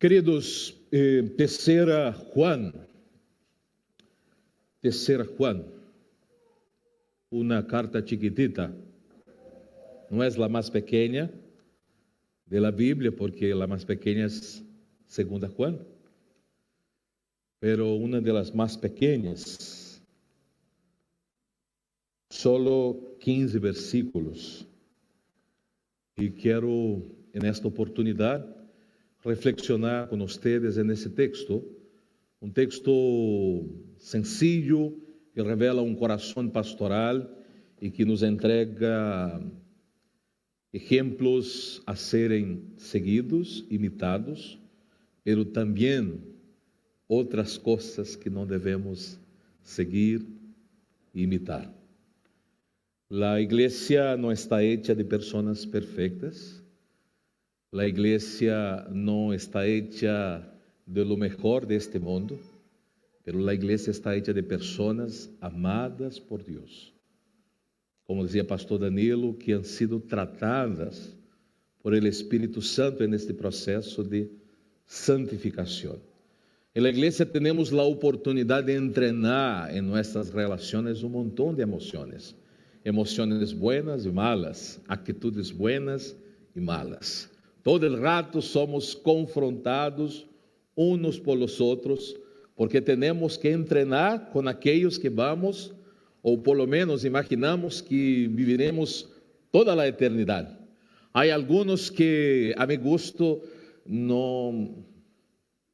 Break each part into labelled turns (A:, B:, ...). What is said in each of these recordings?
A: Queridos, terceira Juan, uma carta chiquitita, não é a mais pequena da Bíblia, porque a mais pequena é segunda Juan, pero uma das mais pequenas, solo 15 versículos, e quero, nesta oportunidade, reflexionar com vocês nesse texto, um texto sencillo, que revela um coração pastoral e que nos entrega exemplos a serem seguidos, imitados, pero também outras coisas que não devemos seguir e imitar. A igreja não está hecha de pessoas perfeitas. A igreja não está hecha de lo mejor de este mundo, pero a igreja está hecha de pessoas amadas por Deus. Como dizia pastor Danilo, que han sido tratadas por el Espírito Santo neste processo de santificação. En la iglesia tenemos la oportunidad de entrenar en nuestras relaciones un montón de emociones. Emociones buenas y malas, actitudes buenas y malas. Todo el rato somos confrontados unos por los otros, porque tenemos que entrenar con aquellos que vamos, o por lo menos imaginamos que viviremos toda la eternidad. Hay algunos que a mi gusto no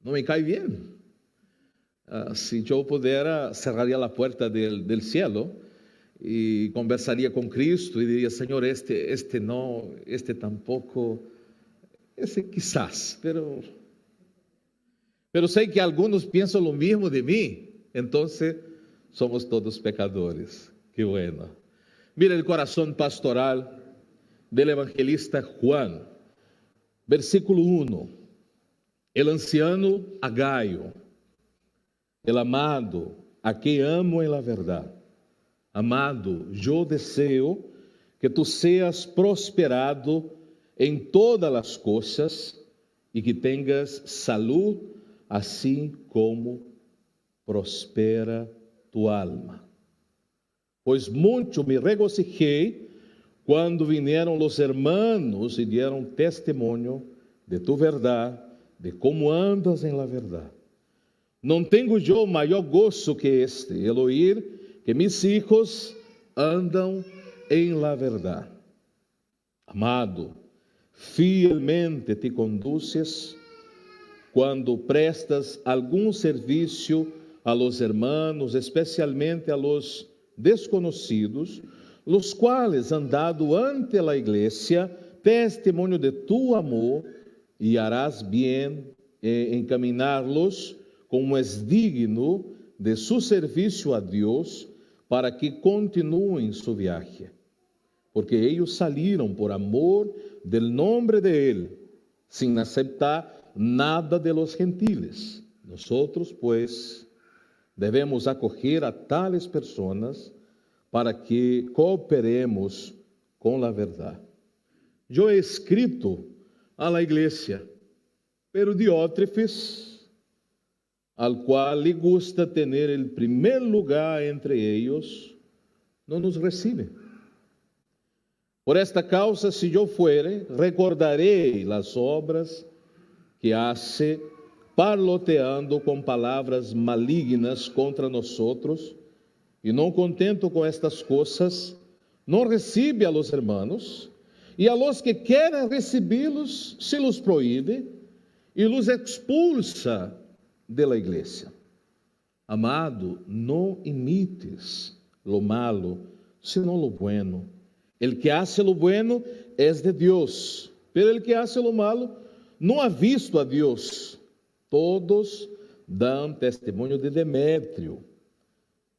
A: me cae bien. Si yo pudiera, cerraría la puerta del cielo y conversaría con Cristo y diría, Señor, este no, este tampoco, ese quizás, pero sé que algunos piensan lo mismo de mí, entonces somos todos pecadores. Qué bueno. Mira el corazón pastoral del evangelista Juan, versículo 1. El anciano a Gaio, el amado, a quem amo en la verdad. Amado, yo deseo que tú seas prosperado em todas as coisas e que tengas salud, assim como prospera tu alma. Pois muito me regocijei quando vinieron los hermanos e dieron testemunho de tu verdade, de como andas em la verdade. Não tenho eu maior gozo que este, el oír que mis hijos andam em la verdade. Amado, fielmente te conduces quando prestas algum serviço a los hermanos, especialmente a los desconocidos, los quales han dado ante la iglesia testemunho de tu amor, e harás bem encaminhá-los como es digno de su serviço a Deus, para que continuem su viaje, porque ellos salieron por amor del nombre de Él, sin aceptar nada de los gentiles. Nosotros, pues, debemos acoger a tales personas para que cooperemos com a verdade. Eu he escrito a la iglesia, pero Diótrefes, al cual le gusta tener el primer lugar entre ellos, no nos recibe. Por esta causa, si yo fuere, recordaré las obras que hace, parloteando com palavras malignas contra nosotros, e não contento com estas coisas, não recebe a los hermanos, e a los que querem recebê-los, se los proíbe, e los expulsa de la iglesia. Amado, não imites lo malo, sino lo bueno. El que hace lo bueno es de Dios, pero el que hace lo malo não ha visto a Deus. Todos dão testemunho de Demétrio,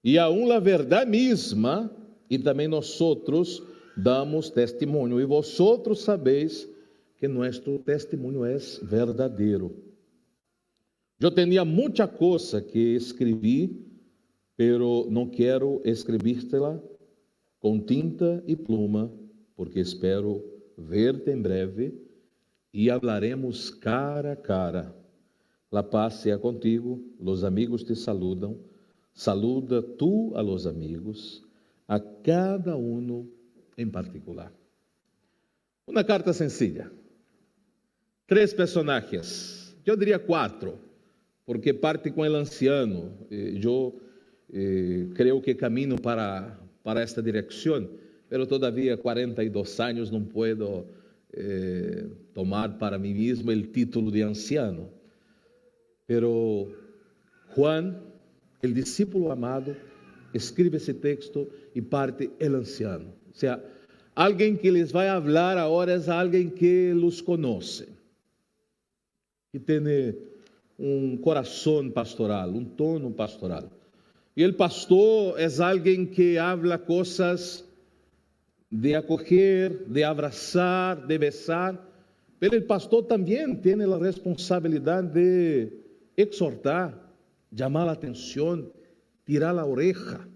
A: e aún a verdade mesma, e também nós outros damos testemunho, e vosotros sabéis que nosso testemunho é verdadeiro. Eu tinha muita coisa que escrevi, pero não quero escrever-te-la com tinta e pluma, porque espero ver-te em breve e hablaremos cara a cara, La paz sea contigo, los amigos te saludan, saluda tú a los amigos, a cada uno en particular. Una carta sencilla, 3 personajes, yo diría 4, porque parte con el anciano. Yo creo que camino para esta dirección, pero todavía 42 años no puedo tomar para mí mismo el título de anciano. Pero Juan, el discípulo amado, escribe ese texto y parte el anciano. O sea, alguien que les va a hablar ahora es alguien que los conoce, que tiene un corazón pastoral, un tono pastoral. Y el pastor es alguien que habla cosas de acoger, de abrazar, de besar, pero el pastor también tiene la responsabilidad de exhortar, llamar la atención, tirar la oreja.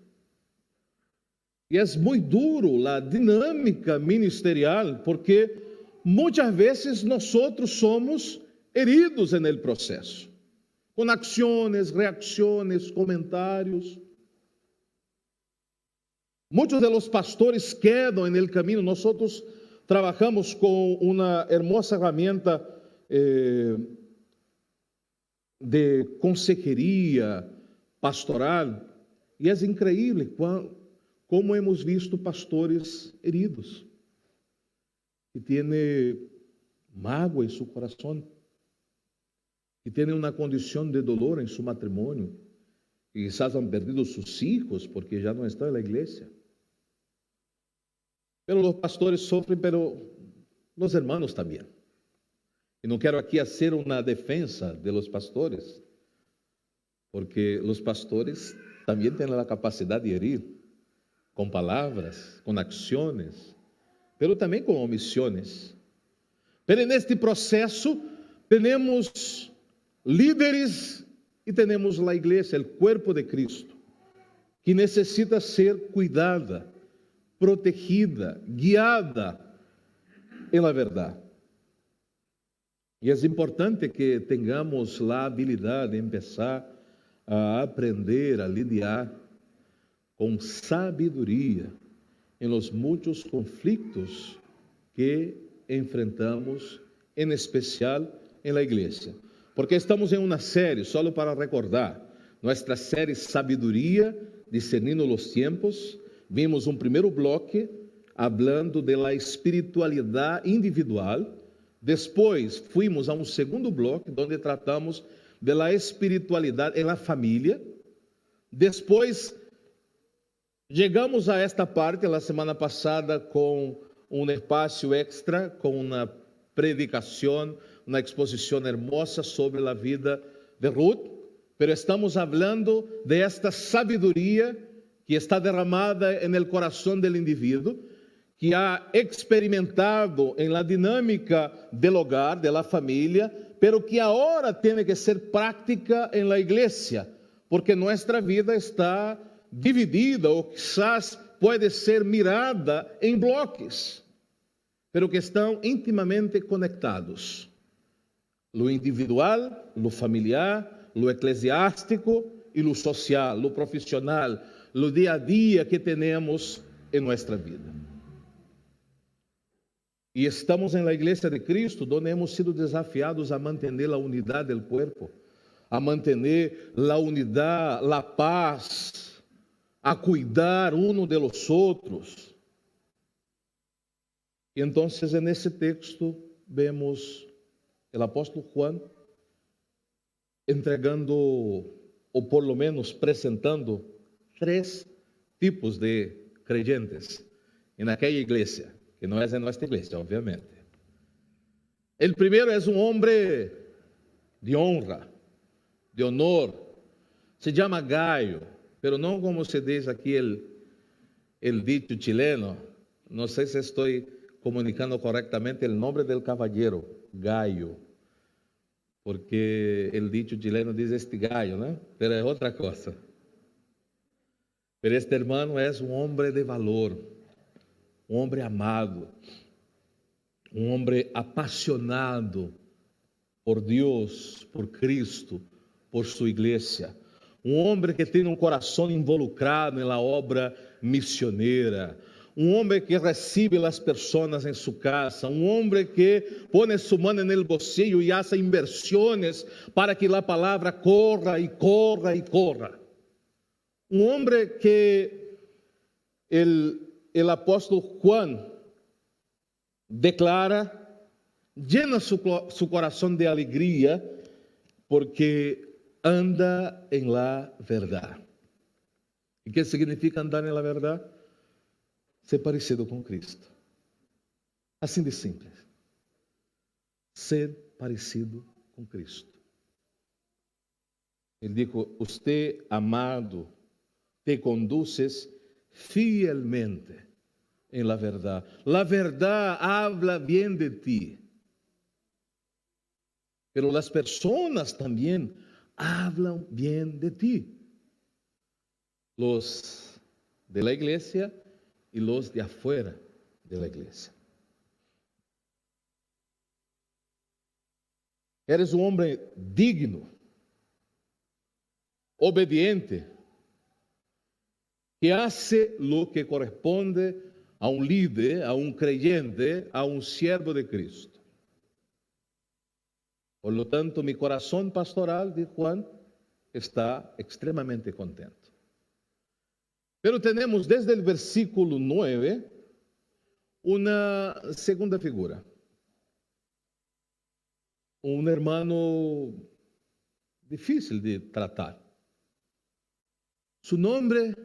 A: Y es muy duro la dinámica ministerial, porque muchas veces nosotros somos heridos en el proceso, con acciones, reacciones, comentarios. Muchos de los pastores quedan en el camino. Nosotros trabajamos con una hermosa herramienta de consejería pastoral, y es increíble como hemos visto pastores heridos, que tienen mágoa en su corazón, que tienen una condición de dolor en su matrimonio, que quizás han perdido sus hijos porque ya no están en la iglesia. Pero los pastores sufren, pero los hermanos también. Y no quiero aquí hacer una defensa de los pastores, porque los pastores también tienen la capacidad de herir, con palabras, con acciones, pero también con omisiones. Pero en este proceso tenemos líderes y tenemos la iglesia, el cuerpo de Cristo, que necesita ser cuidada, protegida, guiada en la verdad. E é importante que tenhamos a habilidade de começar a aprender a lidiar com sabedoria em los muitos conflitos que enfrentamos, em especial em la igreja. Porque estamos em uma série, só para recordar, nossa série Sabedoria, discernindo los tiempos. Vimos um primeiro bloco, hablando de la espiritualidade individual. Depois, fuimos a um segundo bloco, onde tratamos de la espiritualidade em la família. Depois, chegamos a esta parte, la semana passada, com um espaço extra, com uma predicação, uma exposição hermosa sobre a vida de Ruth. Pero estamos hablando de esta sabedoria que está derramada en el corazón del individuo, que ha experimentado en la dinámica del hogar, de la familia, pero que ahora tiene que ser práctica en la iglesia, porque nuestra vida está dividida o quizás puede ser mirada en bloques, pero que estão intimamente conectados. Lo individual, lo familiar, lo eclesiástico e lo social, lo profissional, lo dia a dia que temos em nossa vida. E estamos em la igreja de Cristo, onde hemos sido desafiados a manter a unidade do corpo, a manter a unidade, a paz, a cuidar uno de los outros. E então, nesse texto, vemos o apóstolo Juan entregando, ou por lo menos apresentando, 3 tipos de creyentes en aquella iglesia, que no es en nuestra iglesia, obviamente. El primero es un hombre de honra, de honor, se llama Gayo, pero no como se dice aquí el dicho chileno. No sé si estoy comunicando correctamente el nombre del caballero, Gayo, porque el dicho chileno dice este gallo, ¿no? Pero es otra cosa. Pero este hermano es un hombre de valor, un hombre amado, un hombre apasionado por Deus, por Cristo, por sua igreja. Um homem que tem um coração involucrado na obra missioneira. Um homem que recebe as pessoas em sua casa. Um homem que põe sua mão no bolsillo e hace inversões para que a palavra corra e corra e corra. Um homem que o apóstolo Juan declara, llena su coração de alegria, porque anda em la verdade. E que significa andar em la verdade? Ser parecido com Cristo. Assim de simples. Ser parecido com Cristo. Ele diz: "Usted, amado, te conduces fielmente en la verdad. La verdad habla bien de ti. Pero las personas también hablan bien de ti. Los de la iglesia y los de afuera de la iglesia. Eres un hombre digno, obediente, que hace lo que corresponde a un líder, a un creyente, a un siervo de Cristo. Por lo tanto, mi corazón pastoral, de Juan, está extremadamente contento. Pero tenemos desde el versículo 9 una segunda figura. Un hermano difícil de tratar. Su nombre,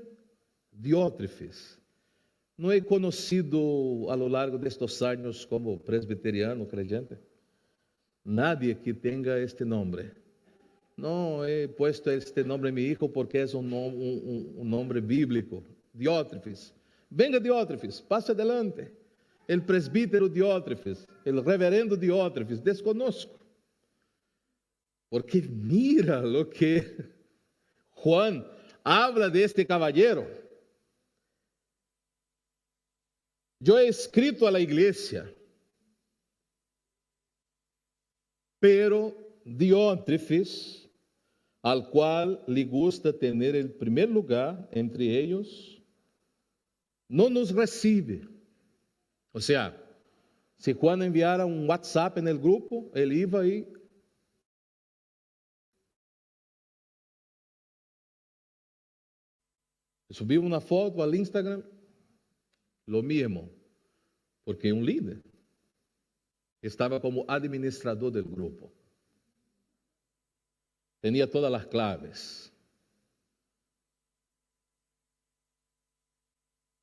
A: Diótrefes. No he conocido a lo largo de estos años como presbiteriano creyente nadie que tenga este nombre. No he puesto este nombre a mi hijo porque es un nombre bíblico. Diótrefes. Venga Diótrefes, pase adelante. El presbítero Diótrefes, el reverendo Diótrefes, desconozco. Porque mira lo que Juan habla de este caballero. Yo he escrito a la iglesia, pero Diótrefes, al cual le gusta tener el primer lugar entre ellos, no nos recibe. O sea, si Juan enviara un WhatsApp en el grupo, él iba y subía una foto al Instagram, lo mismo, porque un líder estaba como administrador del grupo. Tenía todas las claves.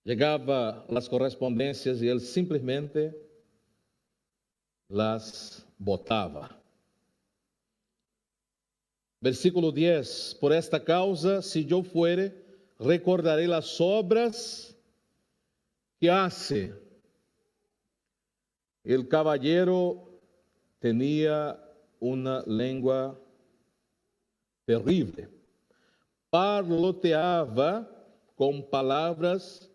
A: Llegaba las correspondencias y él simplemente las botaba. Versículo 10. Por esta causa, si yo fuere, recordaré las obras que hace. El caballero tenía una lengua terrible. Parloteaba con palabras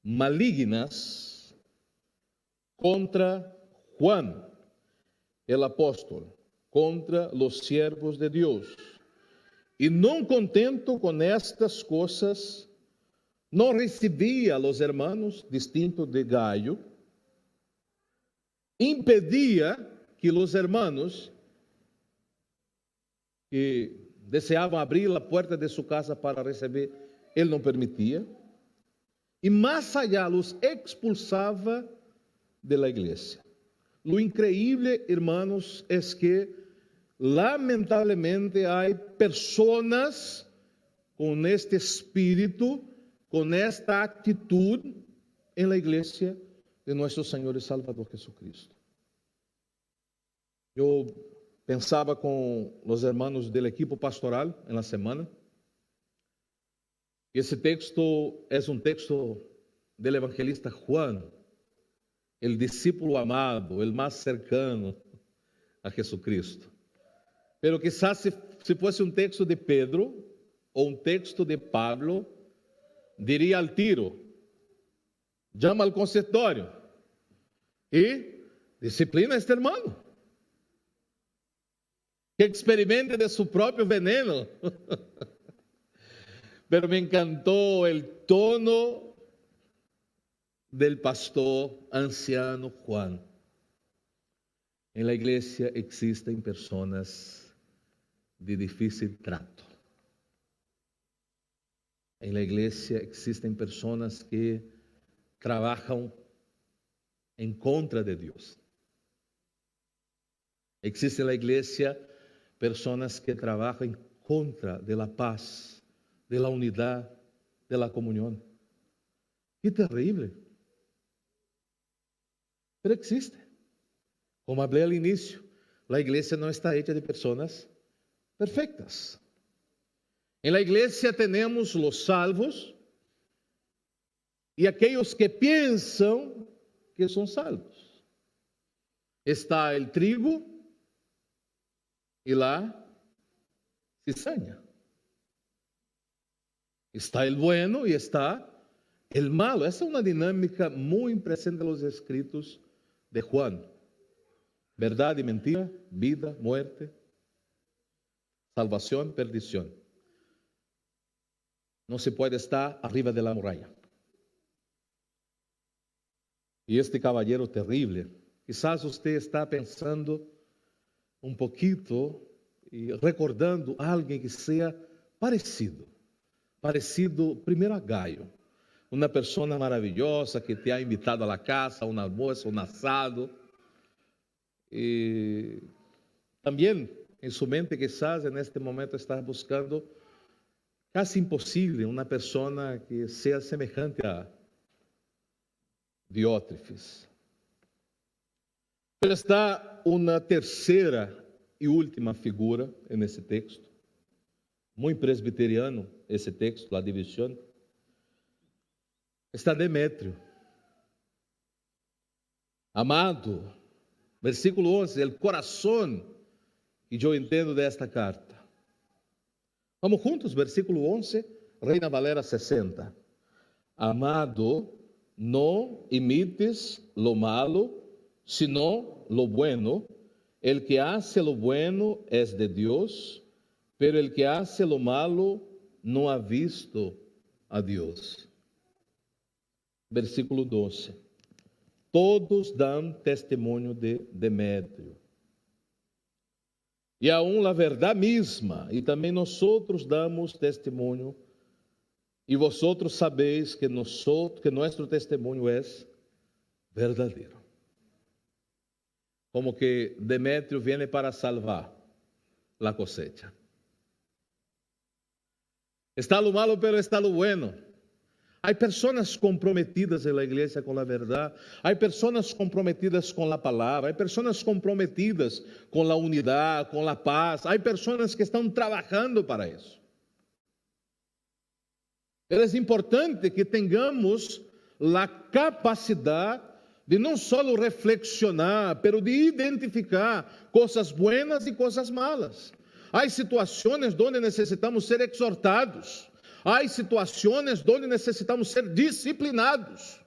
A: malignas contra Juan, el apóstol, contra los siervos de Dios. Y no contento con estas cosas, no recibía a los hermanos distintos de Gayo, impedía que los hermanos que deseaban abrir la puerta de su casa para recibir, él no permitía. Y más allá los expulsaba de la iglesia. Lo increíble, hermanos, es que lamentablemente hay personas con este espíritu, con esta actitud en la iglesia de nuestro Señor y Salvador Jesucristo. Yo pensaba con los hermanos del equipo pastoral en la semana. Y ese texto es un texto del evangelista Juan, el discípulo amado, el más cercano a Jesucristo. Pero quizás si fuese un texto de Pedro o un texto de Pablo, diría al tiro, llama al consultorio y disciplina a este hermano. que experimente de su propio veneno. Pero me encantó el tono del pastor anciano Juan. En la iglesia existen personas de difícil trato. En la iglesia existen personas que trabajan en contra de Dios. Existe en la iglesia personas que trabajan en contra de la paz, de la unidad, de la comunión. Qué terrible. Pero existe. Como hablé al inicio, la iglesia no está hecha de personas perfectas. En la iglesia tenemos los salvos y aquellos que piensan que son salvos. Está el trigo y la cizaña. Está el bueno y está el malo. Esa es una dinámica muy presente en los escritos de Juan. Verdad y mentira, vida, muerte, salvación, perdición. No se puede estar arriba de la muralla. Y este caballero terrible, quizás usted está pensando un poquito y recordando a alguien que sea parecido primero a Gaio, una persona maravillosa que te ha invitado a la casa, a un almuerzo, un asado. Y también en su mente quizás en este momento está buscando casi imposible una persona que sea semejante a Diótrefes. Pero está una tercera y última figura en ese texto. Muy presbiteriano ese texto, la división. Está Demétrio. Amado, versículo 11, el corazón que yo entiendo de esta carta. Vamos juntos, versículo 11, Reina Valera 60. Amado, no imites lo malo, sino lo bueno. El que hace lo bueno es de Dios, pero el que hace lo malo no ha visto a Dios. Versículo 12. Todos dan testimonio de Demétrio. Y aún la verdad misma, y también nosotros damos testimonio, y vosotros sabéis que nuestro testimonio es verdadero. Como que Demétrio viene para salvar la cosecha. Está lo malo, pero está lo bueno. Hay personas comprometidas en la iglesia con la verdad, hay personas comprometidas con la palabra, hay personas comprometidas con la unidad, con la paz, hay personas que están trabajando para eso. Pero es importante que tengamos la capacidad de não só reflexionar, pero de identificar coisas buenas e coisas malas. Há situações onde necessitamos ser exortados. Há situações onde necessitamos ser disciplinados.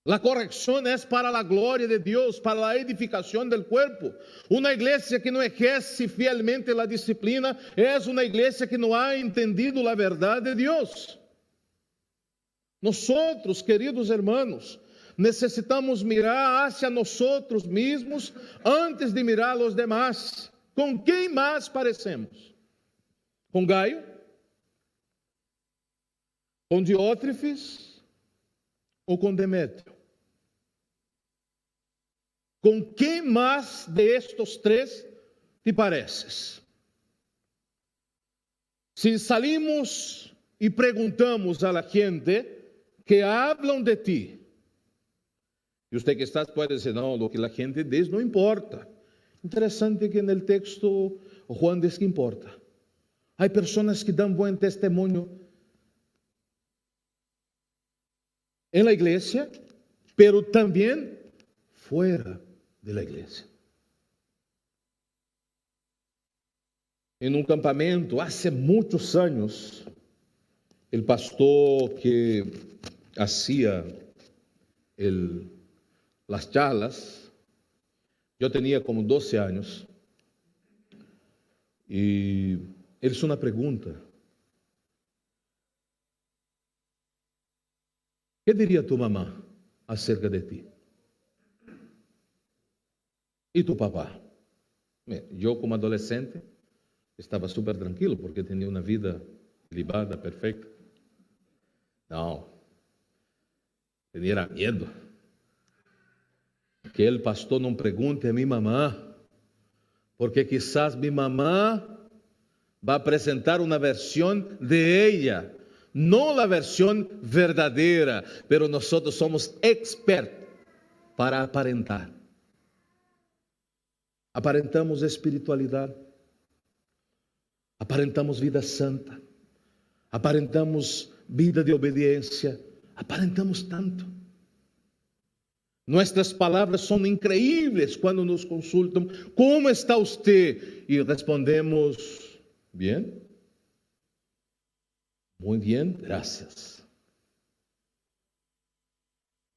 A: La corrección es para la gloria de Dios, para la edificación del cuerpo. Una iglesia que no ejerce fielmente la disciplina es una iglesia que no ha entendido la verdad de Dios. Nosotros, queridos hermanos, necesitamos mirar hacia nosotros mismos antes de mirar a los demás. ¿Con quién más parecemos? ¿Con Gaio? ¿Con Diótrefes? ¿O con Demétrio? ¿Con quem mais de estos tres te pareces? Si salimos y preguntamos a la gente que hablan de ti, y usted que está puede decir, no, lo que la gente dice no importa. Interesante que en el texto Juan dice que importa. Hay personas que dan buen testimonio en la iglesia, pero también fuera de la iglesia. En un campamento, hace muchos años, el pastor que hacía las charlas Eu tinha como 12 anos e ele fez uma pergunta. Que diria tu mamá acerca de ti? E tu papá? Eu, como adolescente, estava super tranquilo, porque tinha uma vida libada, perfeita. Não, tinha medo. Que el pastor não pergunte a minha mamã, porque quizás minha mamã vai apresentar uma versão de ella, não a versão verdadeira, pero nós somos expertos para aparentar. Aparentamos espiritualidade, aparentamos vida santa, aparentamos vida de obediência, aparentamos tanto. Nossas palavras são increíbles quando nos consultam. Como está você? E respondemos, bem. Muito bem, graças.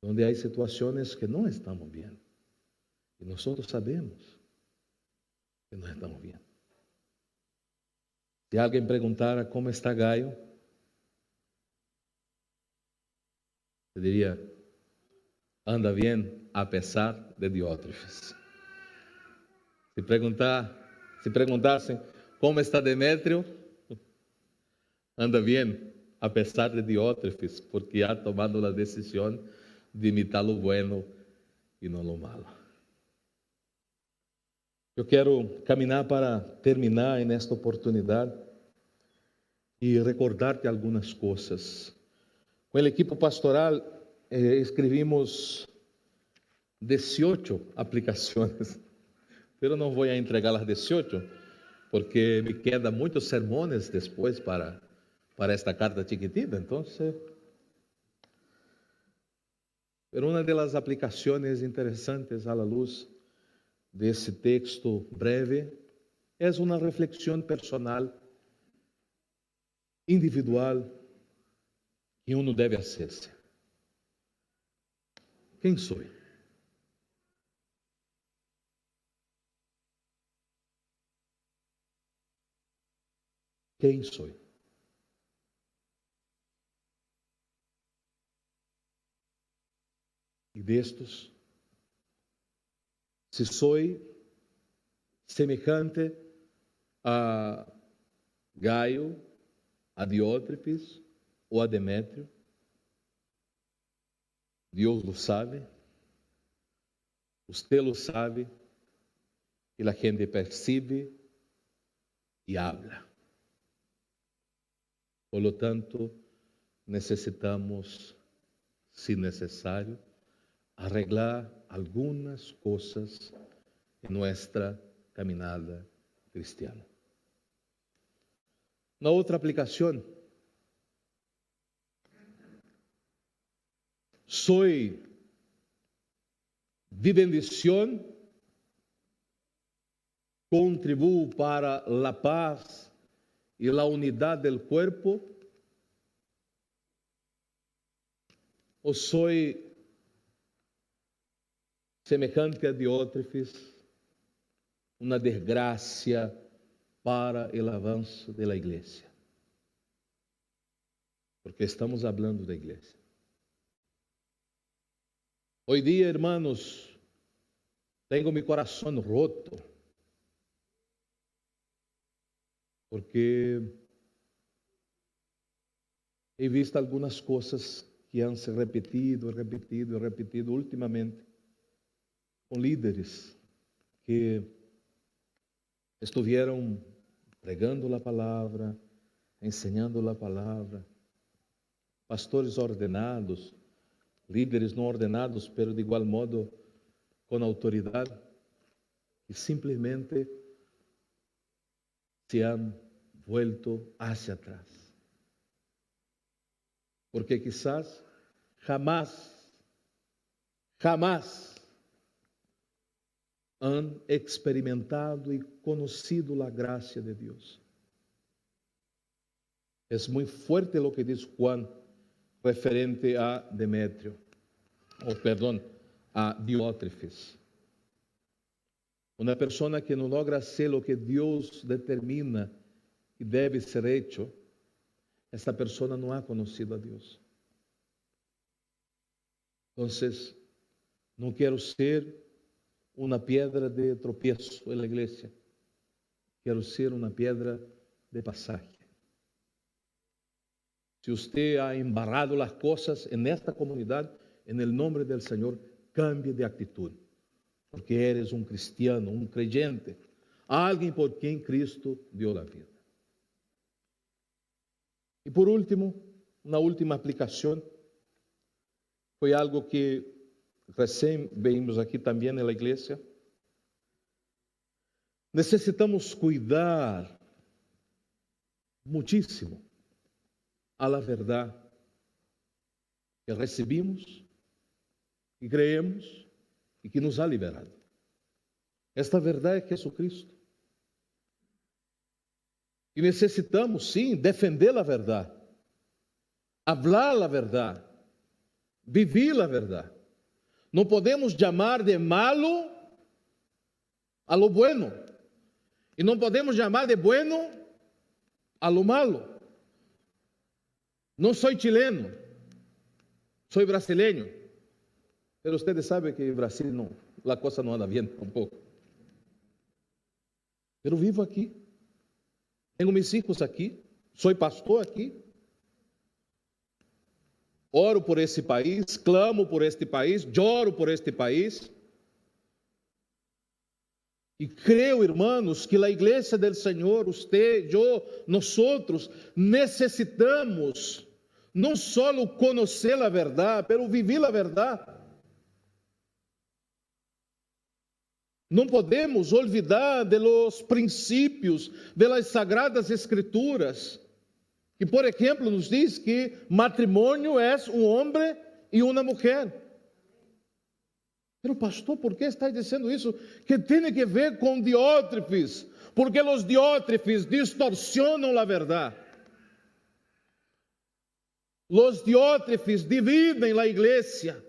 A: Onde há situações que não estamos bem. E nós sabemos que não estamos bem. Se alguém perguntara como está Gaio, eu diria, anda bem a pesar de Diótrefes. Se perguntassem como está Demétrio, anda bem a pesar de Diótrefes, porque ha tomado a decisão de imitar o bueno e não o malo. Eu quero caminhar para terminar nesta oportunidade e recordar-te algumas coisas. Com a equipe pastoral escrevimos 18 aplicações, pero não vou entregar as 18, porque me quedan muitos sermões depois para esta carta chiquitita. Então, pero uma das aplicações interessantes à luz desse texto breve é uma reflexão personal, individual, que uno deve hacerse. Quem sou? Quem sou? E destes, se sou semejante a Gaio, a Diótrefes ou a Demétrio, Deus lo sabe, você lo sabe, e a gente percebe e habla. Por lo tanto, necessitamos, se necessário, arreglar algumas coisas em nossa caminhada cristiana. Na outra aplicação, sou de bendição, contribuo para a paz e a unidade do corpo, ou sou semejante a Diótrefes, uma desgraça para o avanço da igreja? Porque estamos falando da igreja. Hoy dia, hermanos, tenho meu coração roto, porque he visto algumas coisas que han se repetido ultimamente com líderes que estiveram pregando a palavra, ensinando a palavra, pastores ordenados, líderes não ordenados, pero de igual modo com autoridade, e simplesmente se han vuelto hacia atrás. Porque quizás jamás han experimentado e conhecido a graça de Deus. É muito forte o que diz Juan referente a Demétrio, a Diótrefes. Una persona que no logra hacer lo que Dios determina que debe ser hecho, esta persona no ha conocido a Dios. Entonces, no quiero ser una piedra de tropiezo en la iglesia. Quiero ser una piedra de pasaje. Si usted ha embarrado las cosas en esta comunidad, en el nombre del Señor, cambie de actitud. Porque eres un cristiano, un creyente, alguien por quien Cristo dio la vida. Y por último, una última aplicación, foi algo que recém vimos aqui também na igreja. Necessitamos cuidar muitíssimo a la verdade que recebimos e creemos e que nos ha liberado. Esta verdade é Jesucristo. E necessitamos, sim, defender a verdade, falar a verdade, viver a verdade. Não podemos chamar de malo a lo bueno. E não podemos chamar de bueno a lo malo. Não sou chileno, sou brasileño. Pero ustedes sabem que em Brasil não, a coisa não anda bem tampoco. Pero vivo aqui. Tenho meus filhos aqui. Sou pastor aqui. Oro por este país, clamo por este país, lloro por este país. E creio, irmãos, que a igreja do Senhor, você, eu, nós necessitamos não só conhecer a verdade, mas viver a verdade. Não podemos olvidar de los princípios de las sagradas escrituras, que, por exemplo, nos diz que matrimônio é um homem e uma mulher. Pero pastor, por que está dizendo isso? Que tem que ver com diótrefes, porque os diótrefes distorcionam a verdade. Os diótrefes dividem a igreja.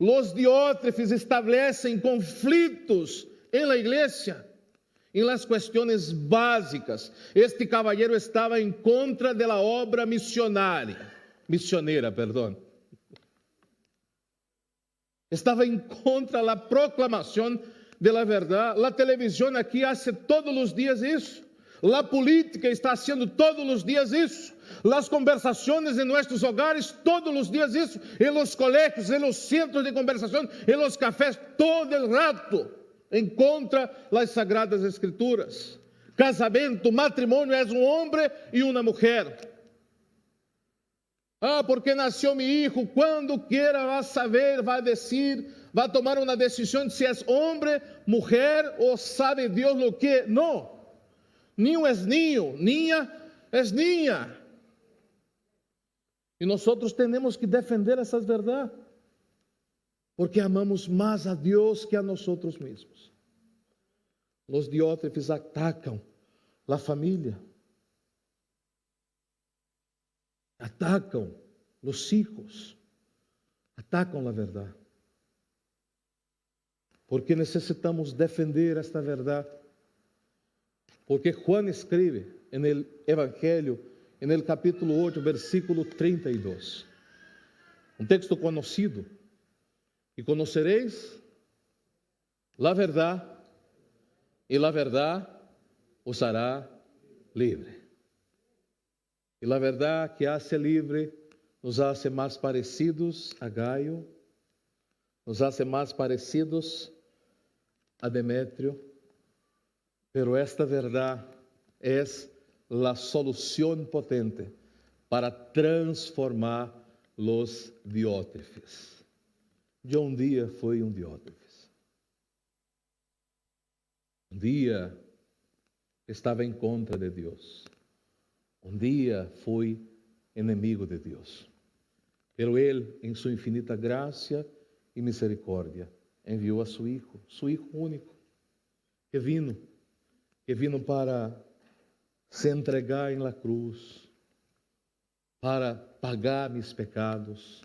A: Os diótrefes estabelecem conflitos em la igreja, em las questões básicas. Este caballero estava em contra de la obra missioneira, perdão. Estava em contra da proclamação de la verdade. A televisão aqui faz todos os dias isso. A política está fazendo todos os dias isso. As conversações em nossos hogares, todos os dias isso. Em los colégios, em los centros de conversação, em los cafés, todo el rato. Em contra das sagradas escrituras. Casamento, matrimônio é um homem e uma mulher. Porque nasceu meu filho, quando quiera vai saber, vai dizer, vai tomar uma decisão se é homem, mulher ou sabe Deus lo que. Não. Niño é niño, niña é niña. E nós temos que defender essas verdades, porque amamos mais a Deus que a nós mesmos. Os diótrefes atacam a família, atacam os filhos, atacam a verdade. Porque necessitamos defender esta verdade. Porque Juan escreve en el Evangelio, en el capítulo 8, versículo 32. Um texto conhecido. E conoceréis la verdade, e la verdade os hará livre. E la verdade que hace livre nos hace mais parecidos a Gaio, nos hace mais parecidos a Demétrio. Pero esta verdade é a solução potente para transformar os diótrefes. Eu um dia fui um diótrefes. Um dia estava em contra de Deus. Um dia fui inimigo de Deus. Pero Ele, em sua infinita graça e misericórdia, enviou a seu Filho único, que vino para se entregar em la cruz, para pagar mis pecados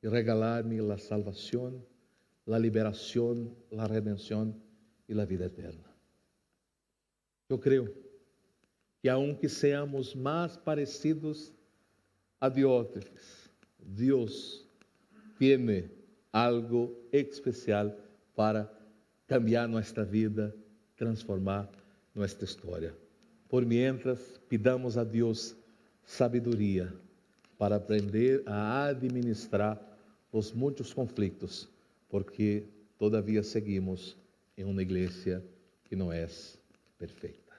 A: e regalar-me a salvação, a liberação, a redenção e a vida eterna. Eu creio que aunque seamos mais parecidos a Diótrefes, Deus tem algo especial para cambiar nossa vida, transformar nossa história. Por mientras, pidamos a Deus sabedoria para aprender a administrar os muitos conflitos, porque todavia seguimos em uma igreja que não é perfeita.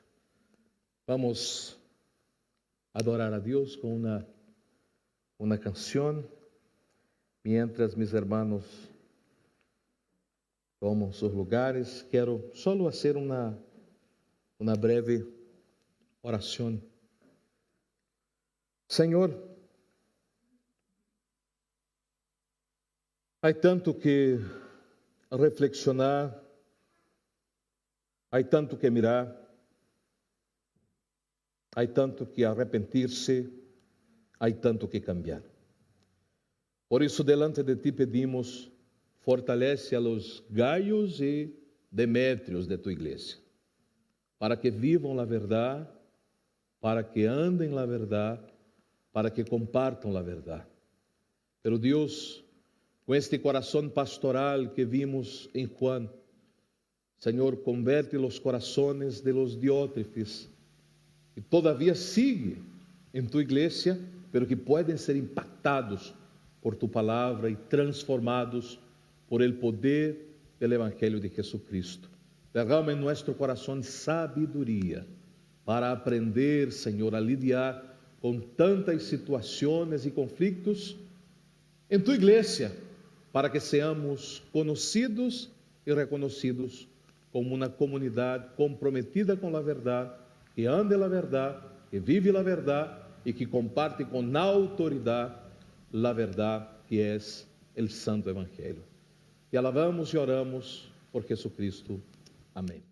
A: Vamos adorar a Deus com uma canção. Mientras mis hermanos tomam seus lugares, quero só fazer uma breve oração. Senhor, há tanto que reflexionar, há tanto que mirar, há tanto que arrepentir-se, há tanto que cambiar. Por isso, delante de ti pedimos, fortalece a los Gaios e Demétrios de tua igreja, para que vivam a verdade, para que andem a verdade, para que compartam a verdade. Pero Deus, com este coração pastoral que vimos em Juan, Senhor, converte os corações de los Diótrefes, que todavia sigue em tua igreja, pero que podem ser impactados por tu palavra e transformados por el poder del Evangelho de Jesucristo. Derrama em nosso coração sabedoria para aprender, Senhor, a lidiar com tantas situações e conflitos em tua igreja, para que seamos conhecidos e reconhecidos como uma comunidade comprometida com a verdade, que anda na verdade, que vive na verdade e que comparte com autoridade a verdade que é o Santo Evangelho. E alabamos e oramos por Jesucristo. Amém.